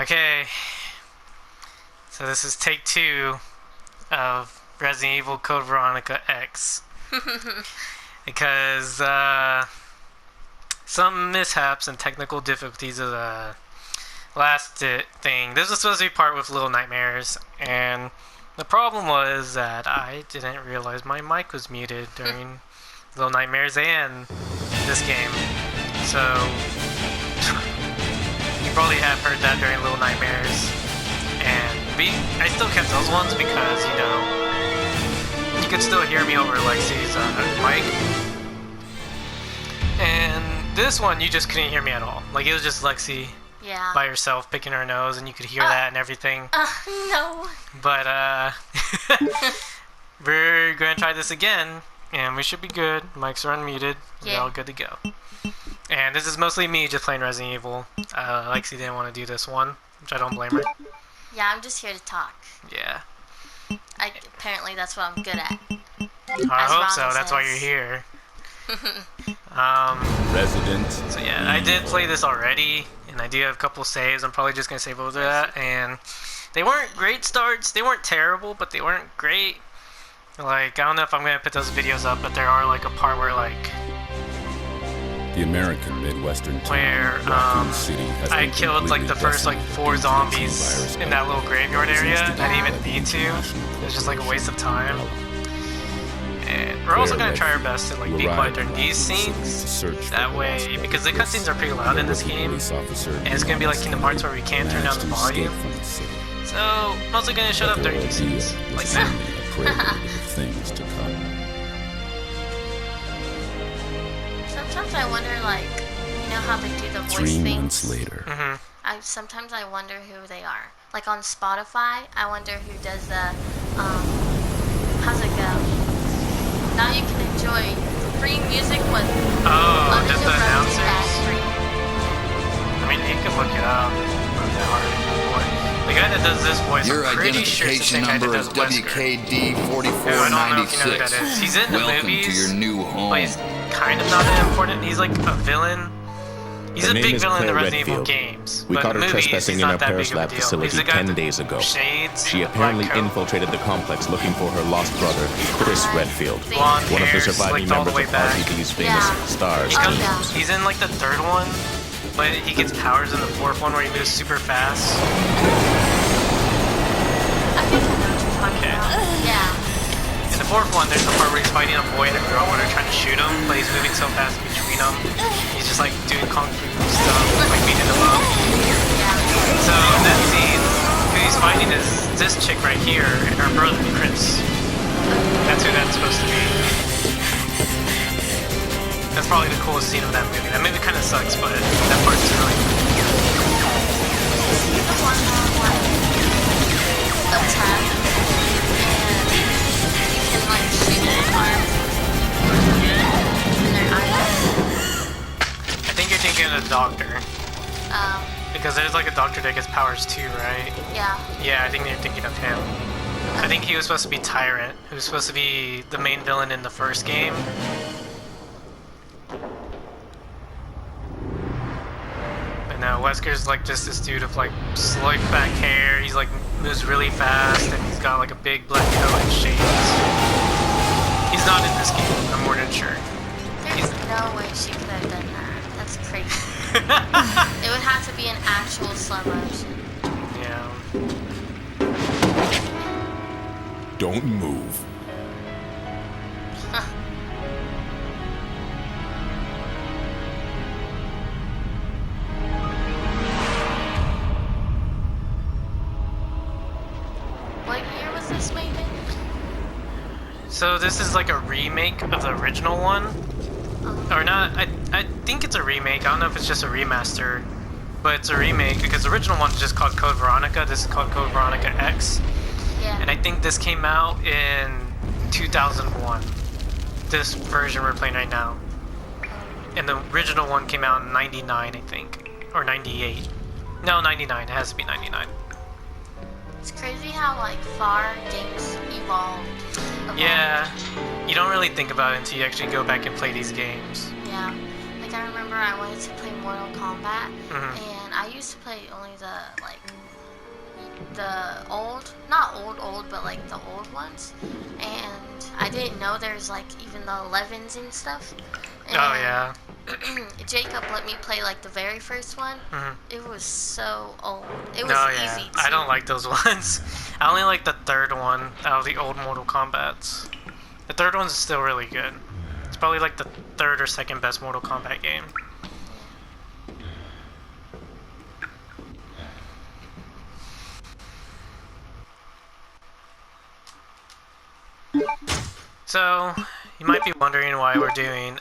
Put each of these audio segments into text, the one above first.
Okay, so this is take 2 of Resident Evil Code Veronica X. Because some mishaps and technical difficulties of the last thing. This was supposed to be part with Little Nightmares, and the problem was that I didn't realize my mic was muted during Little Nightmares and this game. So you probably have heard that during Little Nightmares, and I still kept those ones because, you know, you could still hear me over Lexi's mic. And this one, you just couldn't hear me at all. Like, it was just Lexi by herself picking her nose, and you could hear that and everything. No. But we're gonna try this again, and we should be good. Mics are unmuted. We're all good to go. And this is mostly me just playing Resident Evil. Lexi didn't want to do this one, which I don't blame her. Yeah, I'm just here to talk. Yeah. Apparently that's what I'm good at. I hope so. That's why you're here. Resident. So yeah, I did play this already, and I do have a couple saves. I'm probably just gonna save over that. And they weren't great starts. They weren't terrible, but they weren't great. Like, I don't know if I'm gonna put those videos up, but there are like a part where like the American Midwestern town, where City has I killed like the first like 4 zombies in that little graveyard area, and I didn't even need to. It was just like a waste of time. And we're also gonna try our best to like be quiet during these scenes. That way, because the cutscenes are pretty loud in this game, and it's gonna be like Kingdom Hearts where we can't turn down the volume. So I'm also gonna shut up during these scenes, like that. Sometimes I wonder, like, you know how they do the voice 3 things? months later. Sometimes I wonder who they are. Like on Spotify, I wonder who does the, how's it go? Now you can enjoy free music with just the announcers? I mean, you can look it up. The guy that does this voice, Your I'm pretty sure it's the same guy that does Wesker. WKD4496. I don't know if you know who that is. He's in the Welcome movies, to your new home. but he's kind of not that important. He's like a villain. He's a big villain in the Resident Evil games. We but caught her in movies, trespassing he's in not our that Paris big of a lab deal. facility He's the guy 10 with days ago. Shades, She black apparently coat. infiltrated the complex looking for her lost brother, Chris Redfield, Blonde one of the hair surviving slicked all the members way of back. RGB's famous Stars team. He's in like the 3rd one, but he gets powers in the 4th one where he moves super fast. I think I know what you're talking about. Yeah. In the 4th one, there's the part where he's fighting a boy and a girl when they're trying to shoot him, but he's moving so fast between them. He's just like doing kung fu stuff, like beating them up. So in that scene, who he's fighting is this chick right here and her brother, Chris. That's who that's supposed to be. That's probably the coolest scene of that movie. That movie kind of sucks, but that part's really cool. Is he the one that, like, attack and he can, like, shoot their arms and their eyes? I think you're thinking of the doctor. Because there's like a doctor that gets powers too, right? Yeah. Yeah, I think you're thinking of him. I think he was supposed to be Tyrant, who was supposed to be the main villain in the first game. And now Wesker's like just this dude with like slick back hair. He's like moves really fast, and he's got like a big black coat and shades. He's not in this game, I'm more than sure. There's no way she could have done that. That's crazy. It would have to be an actual slow motion. Yeah. Don't move. What year was this made in? So this is like a remake of the original one. Or not, I think it's a remake. I don't know if it's just a remaster, but it's a remake because the original one's just called Code Veronica. This is called Code Veronica X. Yeah. And I think this came out in 2001. This version we're playing right now. And the original one came out in 99, I think. Or 98. No, 99. It has to be 99. It's crazy how, like, far games evolved. Yeah. You don't really think about it until you actually go back and play these games. Yeah. Like, I remember I wanted to play Mortal Kombat, Mhm. and I used to play only the old, not old, but like the old ones, and I didn't know there's like even the 11s and stuff. And Oh yeah. Jacob let me play like the very first one. Mhm. It was so old. It was No, yeah. easy. I don't like those ones. I only like the third one out of the old Mortal Kombats. The third one's still really good. It's probably like the third or second best Mortal Kombat game. So, you might be wondering why we're doing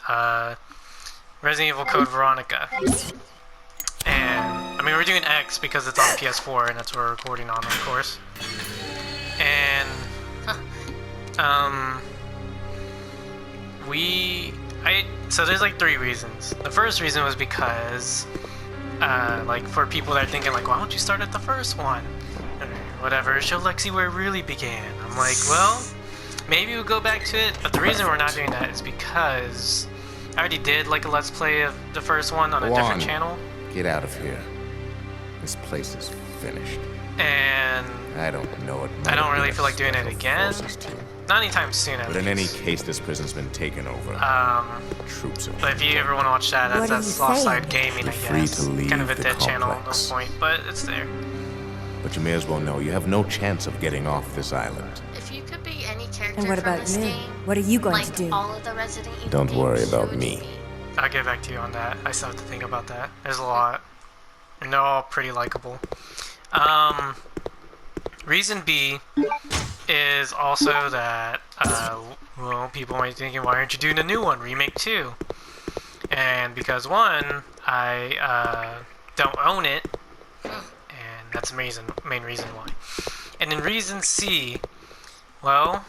Resident Evil Code Veronica. And, I mean, we're doing X because it's on PS4 and that's what we're recording on, of course. And, so there's like 3 reasons. The first reason was because, like, for people that are thinking, like, why don't you start at the first one? Or whatever, show Lexi where it really began. I'm like, well, maybe we'll go back to it, but the reason we're not doing that is because I already did, like, a Let's Play of the first one on a different channel. Get out of here. This place is finished. And I don't know it. I don't really feel like doing it again. Not anytime soon, at But in any least. case, this prison's been taken over. But Troops of if you ever want to watch that, What that's are you Sloth-side saying? Gaming, I Free guess. to leave Kind of a the dead channel at complex. this point, but it's there. But you may as well know you have no chance of getting off this island. If you could be any character And what from about this you? game, What are you going like to do? all of the Resident Evil Don't games, worry who about would you me. be? I'll get back to you on that. I still have to think about that. There's a lot. And they're all pretty likable. Reason B is also that, well, people might be thinking, why aren't you doing a new one? Remake 2. And because 1, I don't own it. And that's the main reason why. And then reason C, well,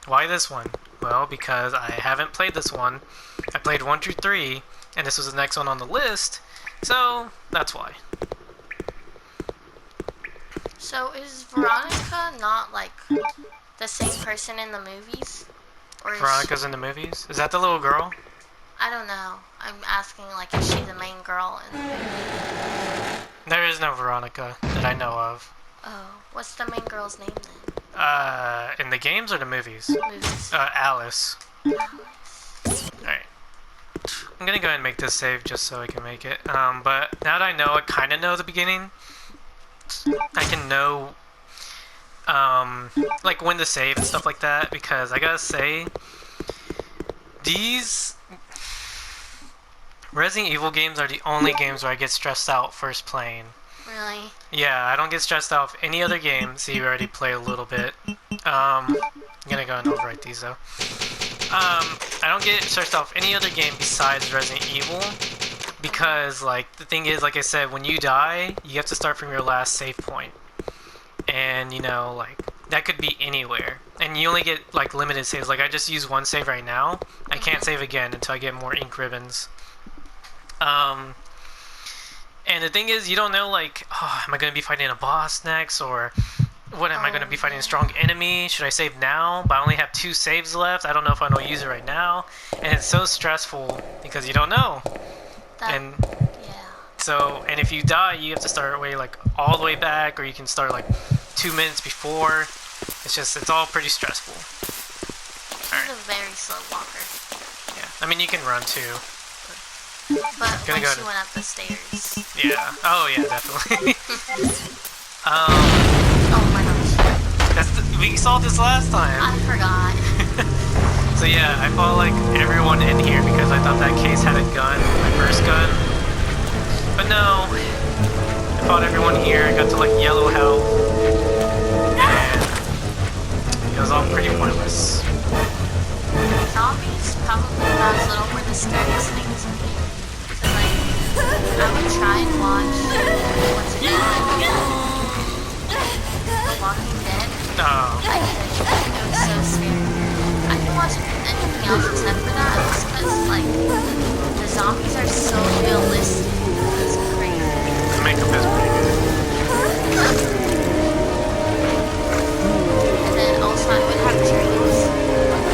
why this one? Well, because I haven't played this one. I played 1 through 3, and this was the next one on the list, so that's why. So is Veronica not like the same person in the movies? Or is Veronica's in the movies? Is that the little girl? I don't know. I'm asking like, is she the main girl in the movie? There is no Veronica that I know of. Oh, what's the main girl's name then? In the games or the movies? Movies. Alice. Alright. I'm gonna go ahead and make this save just so I can make it. But now that I know, I kind of know the beginning, I can know, like when to save and stuff like that, because I gotta say, these Resident Evil games are the only games where I get stressed out first playing. Really? Yeah, I don't get stressed out with any other game. See, you already play a little bit. I'm gonna go and overwrite these though. I don't get stressed out with any other game besides Resident Evil, because like the thing is, like I said, when you die, you have to start from your last save point, and you know, like that could be anywhere, and you only get like limited saves. Like I just use 1 save right now. I can't save again until I get more ink ribbons. And the thing is, you don't know, like, oh, am I going to be fighting a boss next, or what, am I going to be fighting a strong enemy? Should I save now? But I only have 2 saves left. I don't know if I want to use it right now. And it's so stressful because you don't know. And Yeah. so, and if you die, you have to start way like all the way back, or you can start like 2 minutes before. It's all pretty stressful. She's a very slow walker. Yeah, I mean, you can run too. But Gonna when go she to- went up the stairs. Yeah. Oh yeah, definitely. Oh my gosh. We saw this last time. I forgot. So yeah, I fought like everyone in here because I thought that case had a gun, my first gun. But no, I fought everyone here. I got to like yellow health, and it was all pretty pointless. Zombies, probably when I was little, were the scariest things to me. So like, I would try and watch, what's it called? The Walking Dead. Oh, I could. It was so scary. I didn't watch anything else except for that, just because, like, the zombies are so realistic. It's crazy. the makeup is pretty good. And then also I would have dreams.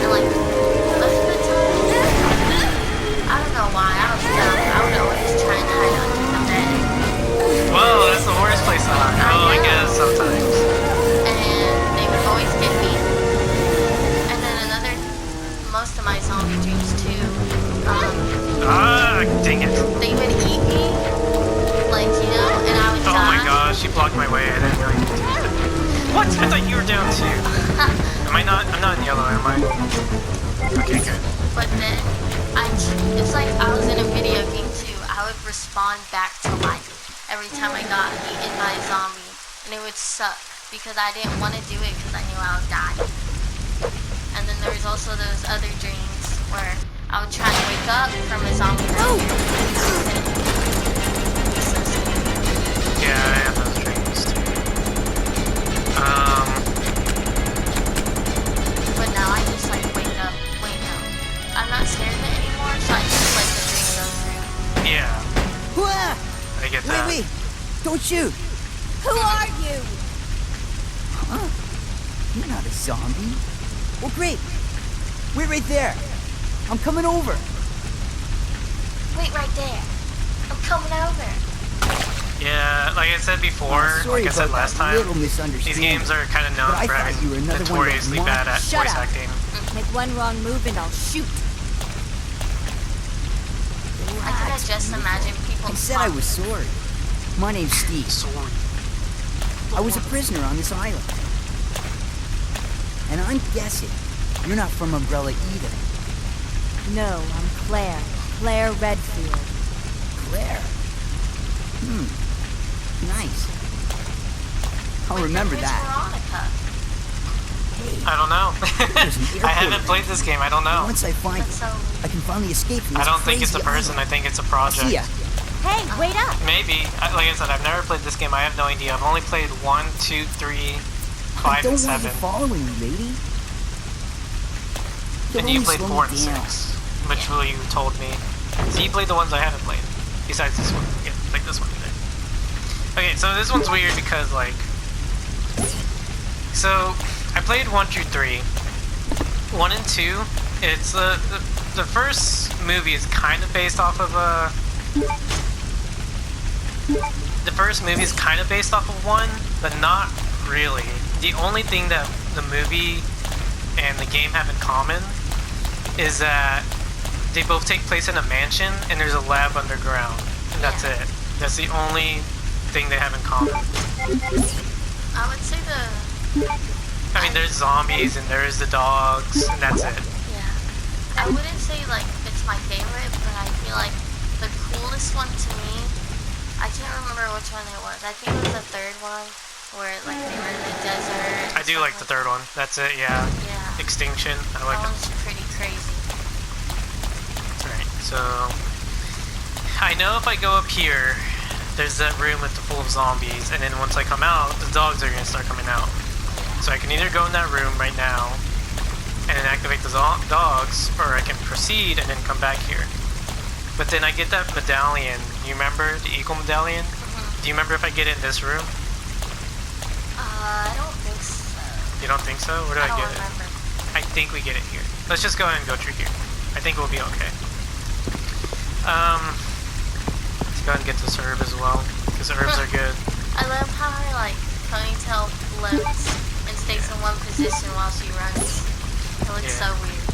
And, like, most of the time, I don't know why, I was dumb. What? I thought you were down too. Am I not? I'm not in yellow, am I? Okay, good. But then, it's like I was in a video game too. I would respawn back to life every time I got eaten by a zombie. And it would suck because I didn't want to do it because I knew I would die. And then there was also those other dreams where I would try to wake up from a zombie. Yeah, I have those dreams too. But now I just like wake up. Wait, no. I'm not scared of it anymore, so I just let the dream go through. Yeah, I get that. Wait, don't shoot. Who are you? Huh? You're not a zombie. Well, great. Wait right there. I'm coming over. Wait right there. I'm coming over. Yeah, like I said before, Sorry like I said about last that time, little these misunderstanding. games are kind of known But I for thought having you were another one of those notoriously bad at Shut voice up. acting. Make one wrong move and I'll shoot. I kind of just imagine people. I said I was sorry. My name's Steve. Sorry. I was a prisoner on this island. And I'm guessing you're not from Umbrella either. No, I'm Claire. Claire Redfield. Claire. Nice. I'll Wait, remember who's that. Veronica? I don't know. There's an I airport haven't played this game. I don't know. Once I find That's it, so weird. I can finally escape from I this don't think it's a crazy person. I island. think it's a See project. ya. Hey, wait up! Maybe. Like I said, I've never played this game. I have no idea. I've only played 1, 2, 3, 5, Don't and want you 7. following me, lady. And you played 4 and 6, which you told me. So you played the ones I haven't played, besides this one. Yeah, like this one either. Okay, so this one's weird because like, so I played 1 through 3. 1 and 2. It's the first movie is kind of based off of the first movie is kind of based off of 1, but not really. The only thing that the movie and the game have in common is that they both take place in a mansion and there's a lab underground. And that's it. That's the only thing they have in common. I would say I mean, there's zombies and there's the dogs, and that's it. I wouldn't say like it's my favorite, but I feel like the coolest one to me, I can't remember which one it was. I think it was the third one where like they were in the desert. I do like the third one. That's it, yeah. Yeah. Extinction. I like That it. one's pretty crazy. Alright, so I know if I go up here, there's that room with the full of zombies, and then once I come out, the dogs are gonna start coming out. So I can either go in that room right now and then activate the dogs, or I can proceed and then come back here. But then I get that medallion. You remember the eagle medallion? Do you remember if I get it in this room? I don't think so. You don't think so? Where do I don't get remember. it? I think we get it here. Let's just go ahead and go through here. I think we'll be okay. Let's go ahead and get this herb as well, because the herbs are good. I love how her like ponytail floats and stays in one position while she runs. It looks so weird.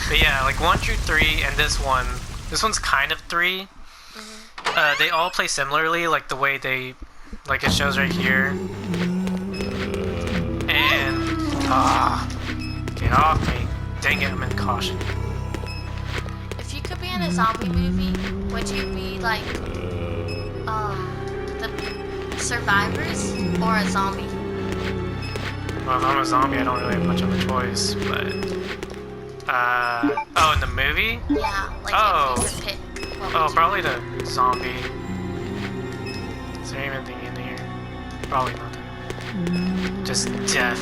But yeah, like 1 through 3 and this one's kind of 3. They all play similarly, like the way they, like it shows right here. And, get off me. Dang it, I'm in caution. If you could be in a zombie movie, would you be like the survivors or a zombie? Well, if I'm a zombie, I don't really have much of a choice, but... oh, in the movie? Yeah, like if you could pick. What would you Probably the zombie. Is there anything in here? Probably nothing. Just death.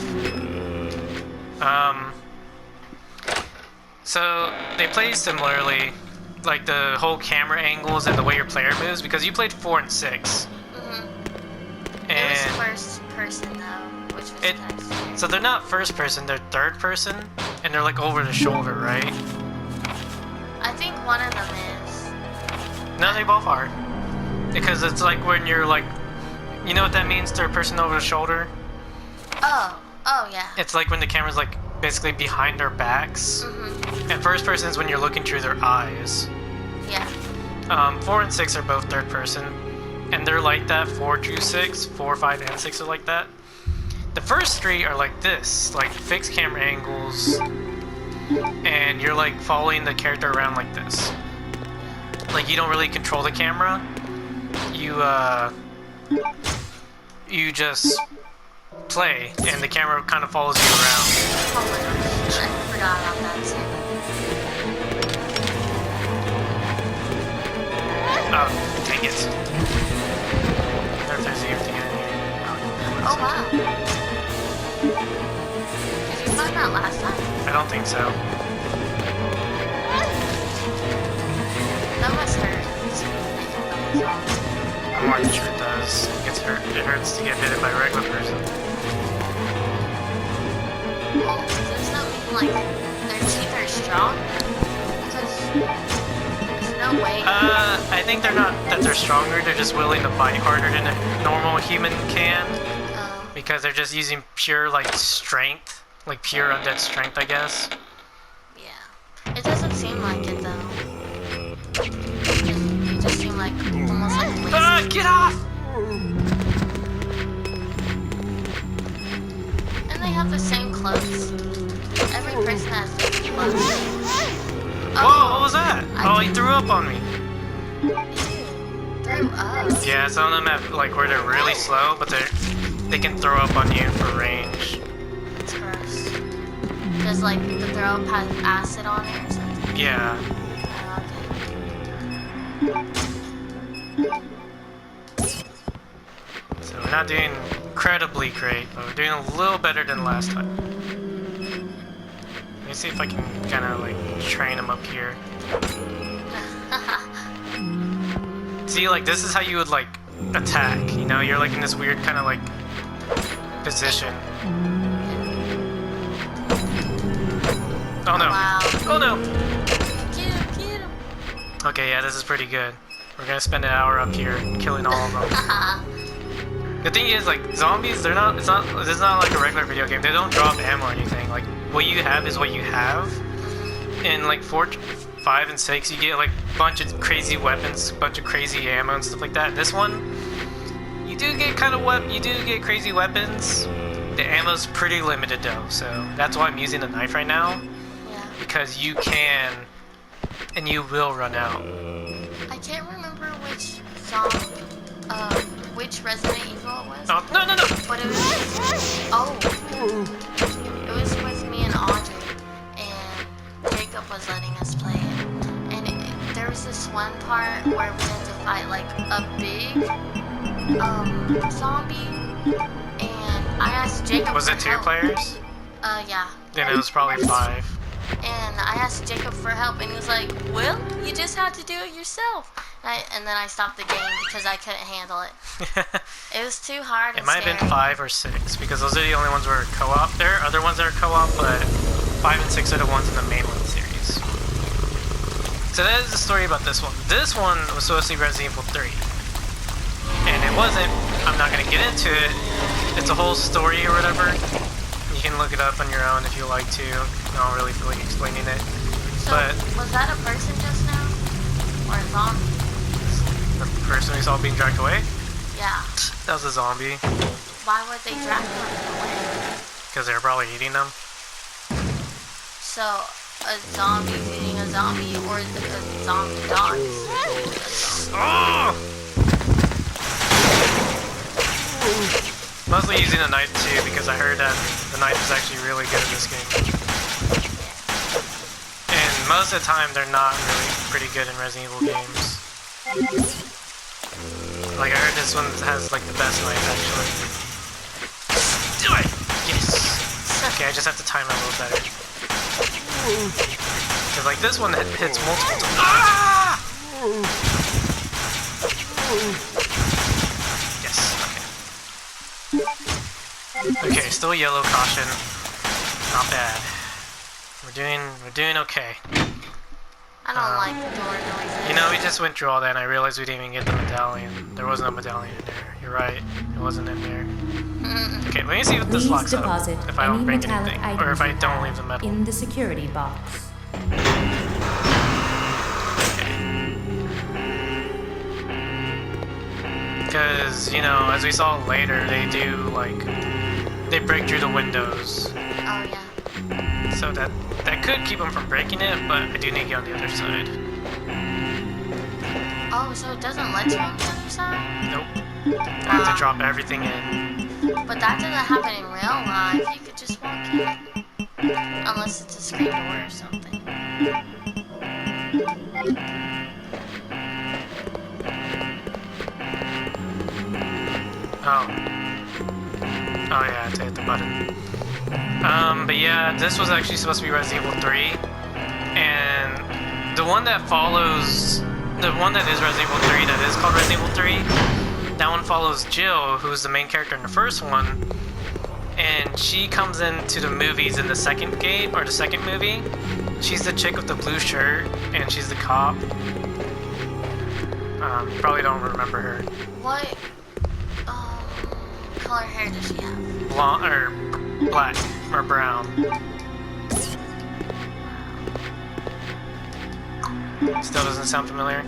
So, they play similarly, like the whole camera angles and the way your player moves, because you played 4 and 6. It was first person though, which was nice. So they're not first person, they're third person, and they're like over the shoulder, right? I think one of them is. No, they both are. Because it's like when you're like, you know what that means, third person over the shoulder? Oh yeah. It's like when the camera's like basically behind their backs. And first person is when you're looking through their eyes. Yeah. 4 and 6 are both third person. and they're like that 4 through 6, 4, 5, and 6 are like that. The first 3 are like this, like fixed camera angles, and you're like following the character around like this. Like you don't really control the camera. You just play, and the camera kind of follows you around. Oh my gosh, I forgot about that too. Oh, dang it. I wonder if there's anything in here. Oh wow. Did you find that last time? I don't think so. That must hurt. I'm not sure it does. It gets hurt. It hurts to get bitten by a regular person. Well, does that mean like their teeth are strong? Because there's no way. I think they're not that they're stronger. They're just willing to bite harder than a normal human can. Because they're just using pure like strength, like pure undead strength, I guess. Yeah. It doesn't seem like it though. You just seem like almost like lazy. Get off! And they have the same clothes. Every person has the same clothes. Whoa, what was that? Oh, he threw up on me. Threw up. Yeah, some of them have like where they're really slow, but they can throw up on you for range. It's gross. Does like the throw up has acid on it or something? Yeah. So we're not doing incredibly great, but we're doing a little better than last time. Let me see if I can kind of like train him up here. See, like this is how you would like attack. You know, you're like in this weird kind of like position. Oh no! Wow. Oh no! Get him. Okay, yeah, this is pretty good. We're gonna spend an hour up here killing all of them. The thing is, like, zombies, this is not like a regular video game. They don't drop ammo or anything. Like, what you have is what you have. In, like, 4, 5, and 6, you get, like, a bunch of crazy weapons, a bunch of crazy ammo and stuff like that. This one, you do get crazy weapons. The ammo's pretty limited, though, so that's why I'm using the knife right now. Yeah. Because you can, and you will run out. I can't remember which Resident Evil it was. Oh, no! But it was it was with me and Audrey, and Jacob was letting us play it. And there was this one part where we had to fight like a big zombie, and I asked Jacob. Was it 2 players? Yeah. Then it was probably 5. And I asked Jacob for help, and he was like, "Well, you just have to do it yourself." And then I stopped the game because I couldn't handle it. It was too hard. It might have been 5 or 6 because those are the only ones where co-op. There are other ones that are co-op, but 5 and 6 are the ones in the mainland series. So that is the story about this one. This one was supposed to be Resident Evil 3, and it wasn't. I'm not gonna get into it. It's a whole story or whatever. You can look it up on your own if you like to. I don't really feel like explaining it. So, but was that a person just now? Or a zombie? the person we saw being dragged away, Yeah. that was a zombie. Why would they drag them away? Because they were probably eating them. So, a zombie eating a zombie, or a zombie dog eating a zombie? Oh! Mostly using a knife too, because I heard that the knife is actually really good in this game. And most of the time, they're not really pretty good in Resident Evil games. Like, I heard this one has, like, the best knife, actually. Do it! Yes! Okay, I just have to time it a little better. Because, like, this one hits multiple times. Ah! Yes, okay. Okay, still yellow caution. Not bad. We're doing okay. I don't like door noises. You know, we just went through all that and I realized we didn't even get the medallion. There was no medallion in there. You're right. It wasn't in there. Okay, let me see if this Please locks up. deposit If I any don't bring metallic anything. Or if I items don't leave the metal. in the security box. Because, you know, as we saw later, they do, like, they break through the windows. Oh, yeah. So that could keep them from breaking it, but I do need to get on the other side. Oh, so it doesn't let you on the other side? Nope. I have to drop everything in. But that doesn't happen in real life. You could just walk in. Unless it's a screen door or something. Oh. Oh yeah, I have to hit the button. But yeah, this was actually supposed to be Resident Evil 3. And the one that follows... The one that is Resident Evil 3, that is called Resident Evil 3, that one follows Jill, who's the main character in the first one. And she comes into the movies in the second game, or the second movie. She's the chick with the blue shirt, and she's the cop. You probably don't remember her. What color hair does she have? Blonde, or black, or brown. Still doesn't sound familiar?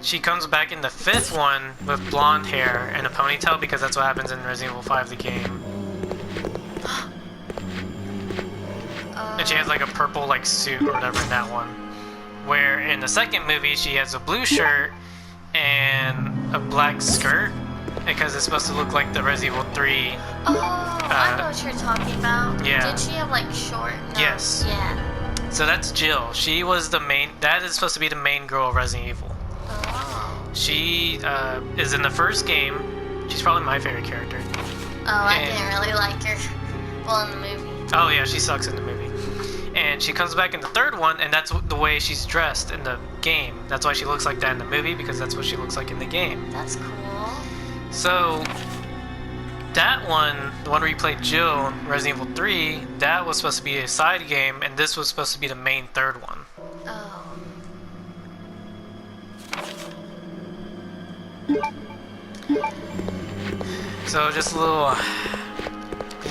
She comes back in the fifth one with blonde hair and a ponytail because that's what happens in Resident Evil 5, the game. And she has like a purple like suit or whatever in that one. Where in the second movie she has a blue shirt and a black skirt because it's supposed to look like the Resident Evil 3. Oh, I know what you're talking about. Yeah. Did she have like short? No. Yes. Yeah. So that's Jill. She was the main. That is supposed to be the main girl of Resident Evil. Oh. She is in the first game. She's probably my favorite character. Oh, I didn't really like her. Well, in the movie. Oh yeah, she sucks in the movie. And she comes back in the third one, and that's the way she's dressed in the game. That's why she looks like that in the movie, because that's what she looks like in the game. That's cool. So, that one, the one where you played Jill, Resident Evil 3, that was supposed to be a side game, and this was supposed to be the main third one. Oh. So, just a little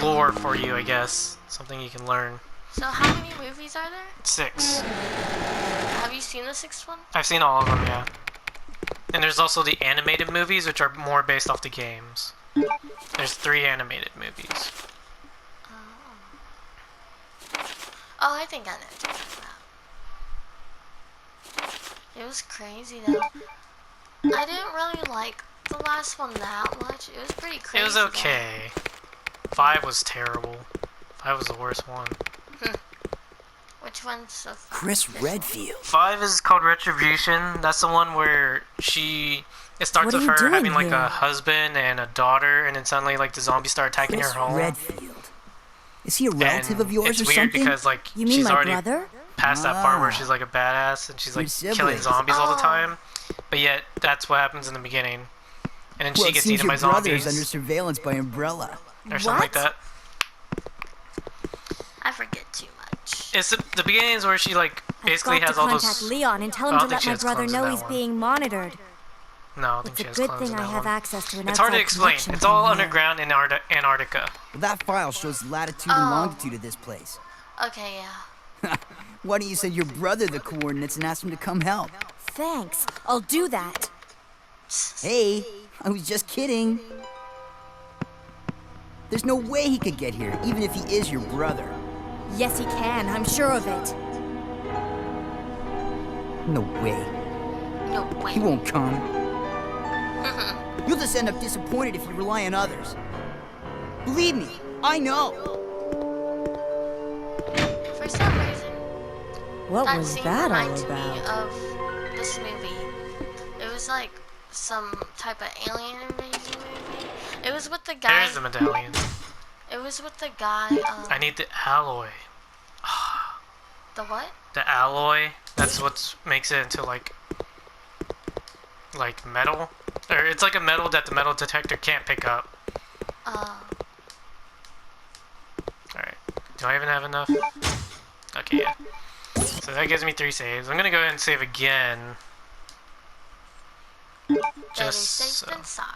lore for you, I guess. Something you can learn. So how many movies are there? 6. Have you seen the 6th one? I've seen all of them, yeah. And there's also the animated movies, which are more based off the games. There's 3 animated movies. Oh, I think I know what you're talking about. It was crazy though. I didn't really like the last one that much. It was pretty crazy. It was okay. 5 was terrible. 5 was the worst one. Which one's the Chris Redfield. 5 is called Retribution. That's the one where it starts What are with you her doing having like here? a husband and a daughter, and then suddenly like the zombies start attacking Chris her home. Redfield. Is he a relative And of yours it's or weird something? because like You mean she's my already brother? past that part where Ah. she's like a badass and she's like Your killing siblings. zombies all the Oh. time. But yet that's what happens in the beginning. And then Well, she it gets seems eaten your by brother zombies is under surveillance by Umbrella. or something like What? that. I forget too much. It's the beginning is where she like basically I've got has to all contact those. Leon and tell I him don't to think she let my has brother clones in know that he's one. being monitored. No, I don't think It's she a has good clones thing in I that have one. access to an It's hard to outside explain. connection It's all from here. underground in Antarctica. Well, that file shows the latitude and longitude of this place. Okay, yeah. Why don't you send your brother the coordinates and ask him to come help? Thanks. I'll do that. Hey, I was just kidding. There's no way he could get here, even if he is your brother. Yes, he can. I'm sure of it. No way. No, wait. He won't come. You'll just end up disappointed if you rely on others. Believe me, I know. For some reason, What that was scene that all reminded me about? of this movie. It was like some type of alien invasion movie. It was with the guy. There's the medallion. It was with the guy. I need the alloy. The what? The alloy. That's what makes it into like metal. Or it's like a metal that the metal detector can't pick up. Alright. Do I even have enough? Okay, yeah. So that gives me 3 saves. I'm gonna go ahead and save again. Better Just safe so. than sorry.